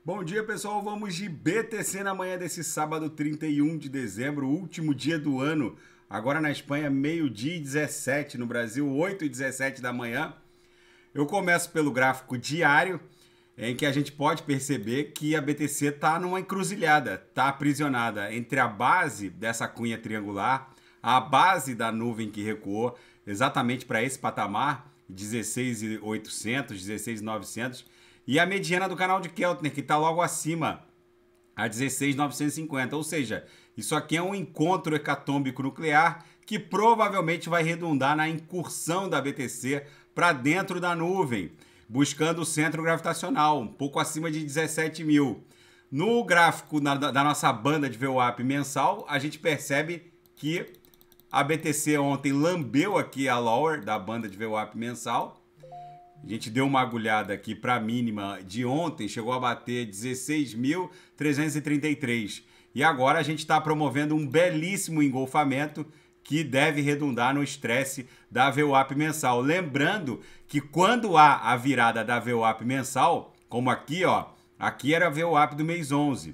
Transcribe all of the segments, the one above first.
Bom dia, pessoal. Vamos de BTC na manhã desse sábado 31 de dezembro, último dia do ano. Agora na Espanha, meio-dia e 17, no Brasil, 8 e 17 da manhã. Eu começo pelo gráfico diário, em que a gente pode perceber que a BTC está numa encruzilhada, está aprisionada entre a base dessa cunha triangular, a base da nuvem que recuou exatamente para esse patamar, 16.800, 16.900, e a mediana do canal de Keltner, que está logo acima, a 16.950. Ou seja, isso aqui é um encontro hecatômbico nuclear que provavelmente vai redundar na incursão da BTC para dentro da nuvem, buscando o centro gravitacional, um pouco acima de 17 mil. No gráfico da nossa banda de VWAP mensal, a gente percebe que a BTC ontem lambeu aqui a lower da banda de VWAP mensal. A gente deu uma agulhada aqui para a mínima de ontem, chegou a bater 16.333. E agora a gente está promovendo um belíssimo engolfamento que deve redundar no estresse da VWAP mensal. Lembrando que quando há a virada da VWAP mensal, como aqui, ó, aqui era a VWAP do mês 11.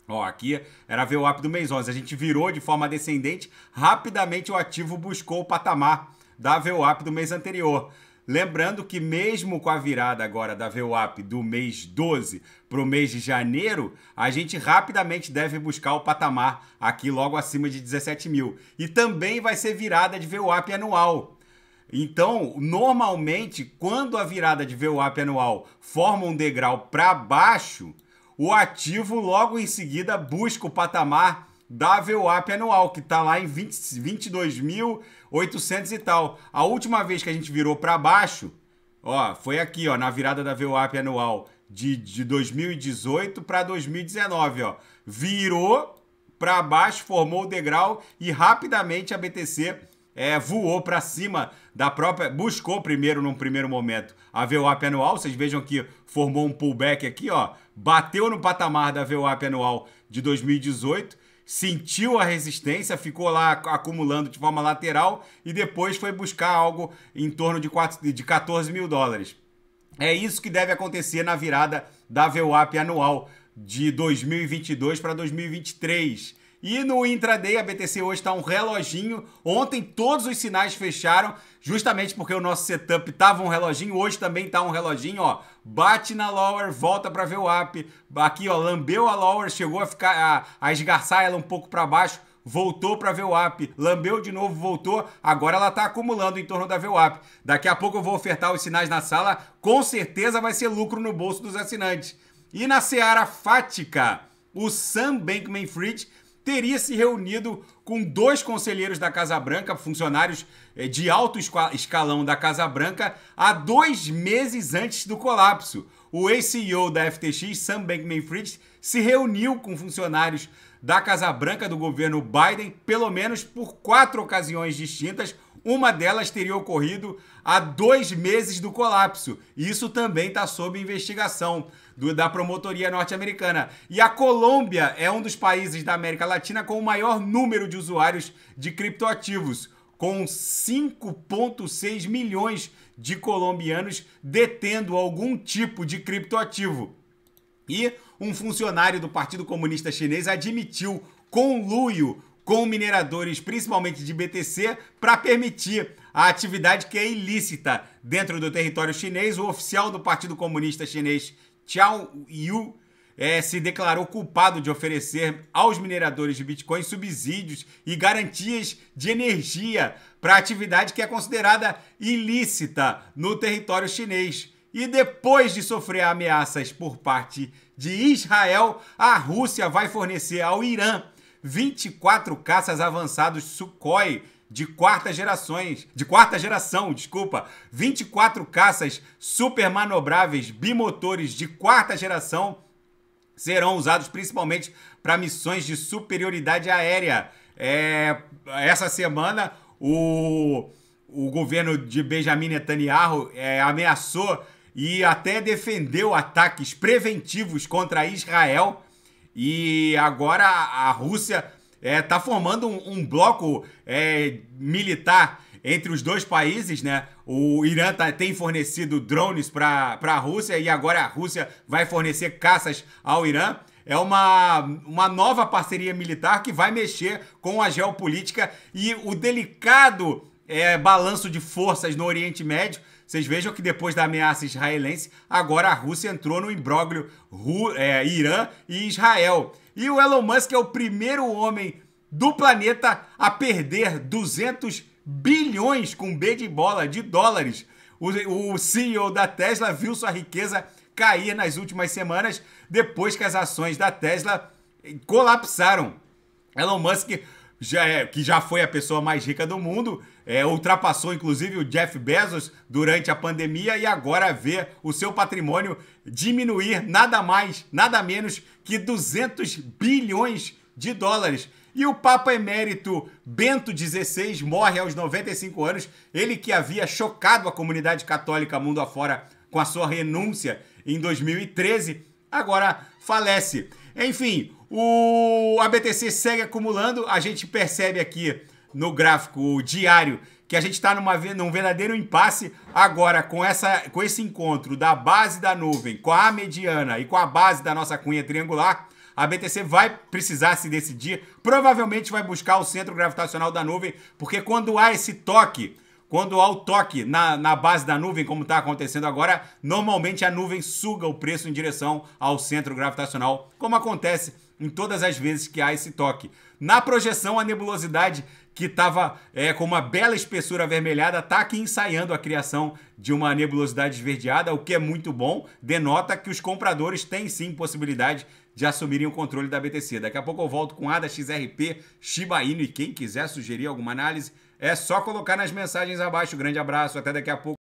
Ó, aqui era a VWAP do mês 11. A gente virou de forma descendente, rapidamente o ativo buscou o patamar da VWAP do mês anterior. Lembrando que mesmo com a virada agora da VWAP do mês 12 para o mês de janeiro, a gente rapidamente deve buscar o patamar aqui logo acima de 17 mil. E também vai ser virada de VWAP anual. Então, normalmente, quando a virada de VWAP anual forma um degrau para baixo, o ativo logo em seguida busca o patamar da VWAP anual, que está lá em 22.800 e tal. A última vez que a gente virou para baixo, ó, foi aqui, ó, na virada da VWAP anual de 2018 para 2019, ó. Virou para baixo, formou o degrau e rapidamente a BTC voou para cima da própria... Buscou primeiro, num primeiro momento, a VWAP anual. Vocês vejam que formou um pullback aqui, ó. Bateu no patamar da VWAP anual de 2018, sentiu a resistência, ficou lá acumulando de forma lateral e depois foi buscar algo em torno de 14 mil dólares. É isso que deve acontecer na virada da VWAP anual de 2022 para 2023. E no intraday, a BTC hoje está um reloginho. Ontem todos os sinais fecharam, justamente porque o nosso setup estava um reloginho. Hoje também está um reloginho, ó. Bate na lower, volta para VWAP. Aqui, ó, lambeu a lower, chegou a ficar a esgarçar ela um pouco para baixo, voltou para VWAP, lambeu de novo, voltou. Agora ela está acumulando em torno da VWAP. Daqui a pouco eu vou ofertar os sinais na sala. Com certeza vai ser lucro no bolso dos assinantes. E na seara fática, o Sam Bankman-Fried teria se reunido com dois conselheiros da Casa Branca, funcionários de alto escalão da Casa Branca, há 2 meses antes do colapso. O ex-CEO da FTX, Sam Bankman-Fried, se reuniu com funcionários da Casa Branca do governo Biden, pelo menos por 4 ocasiões distintas. Uma delas teria ocorrido há 2 meses do colapso. Isso também está sob investigação da promotoria norte-americana. E a Colômbia é um dos países da América Latina com o maior número de usuários de criptoativos, com 5,6 milhões de colombianos detendo algum tipo de criptoativo. E um funcionário do Partido Comunista Chinês admitiu conluio com mineradores, principalmente de BTC, para permitir a atividade que é ilícita dentro do território chinês. O oficial do Partido Comunista Chinês, Zhao Yu, se declarou culpado de oferecer aos mineradores de Bitcoin subsídios e garantias de energia para atividade que é considerada ilícita no território chinês. E depois de sofrer ameaças por parte de Israel, a Rússia vai fornecer ao Irã 24 caças avançados Sukhoi de quarta geração, 24 caças super manobráveis bimotores de quarta geração serão usados principalmente para missões de superioridade aérea. Essa semana, o governo de Benjamin Netanyahu ameaçou e até defendeu ataques preventivos contra Israel. E agora a Rússia está formando um bloco militar entre os dois países, né? O Irã tem fornecido drones para a Rússia e agora a Rússia vai fornecer caças ao Irã. É uma nova parceria militar que vai mexer com a geopolítica e o delicado balanço de forças no Oriente Médio. Vocês vejam que depois da ameaça israelense, agora a Rússia entrou no imbróglio Irã e Israel. E o Elon Musk é o primeiro homem do planeta a perder 200 bilhões, com B de bola, de dólares. O CEO da Tesla viu sua riqueza cair nas últimas semanas, depois que as ações da Tesla colapsaram. Elon Musk, que já foi a pessoa mais rica do mundo, ultrapassou inclusive o Jeff Bezos durante a pandemia e agora vê o seu patrimônio diminuir nada mais, nada menos que 200 bilhões de dólares. E o Papa Emérito Bento XVI morre aos 95 anos, ele que havia chocado a comunidade católica mundo afora com a sua renúncia em 2013, agora falece. Enfim, a BTC segue acumulando, a gente percebe aqui no gráfico diário que a gente está num verdadeiro impasse agora com esse encontro da base da nuvem com a mediana e com a base da nossa cunha triangular. A BTC vai precisar se decidir, provavelmente vai buscar o centro gravitacional da nuvem, porque quando há esse toque, quando há o toque na base da nuvem, como está acontecendo agora, normalmente a nuvem suga o preço em direção ao centro gravitacional, como acontece em todas as vezes que há esse toque. Na projeção, a nebulosidade que estava com uma bela espessura avermelhada está aqui ensaiando a criação de uma nebulosidade esverdeada, o que é muito bom, denota que os compradores têm sim possibilidade de assumirem o controle da BTC. Daqui a pouco eu volto com ADA, XRP, Shiba Inu e quem quiser sugerir alguma análise, é só colocar nas mensagens abaixo. Grande abraço, até daqui a pouco.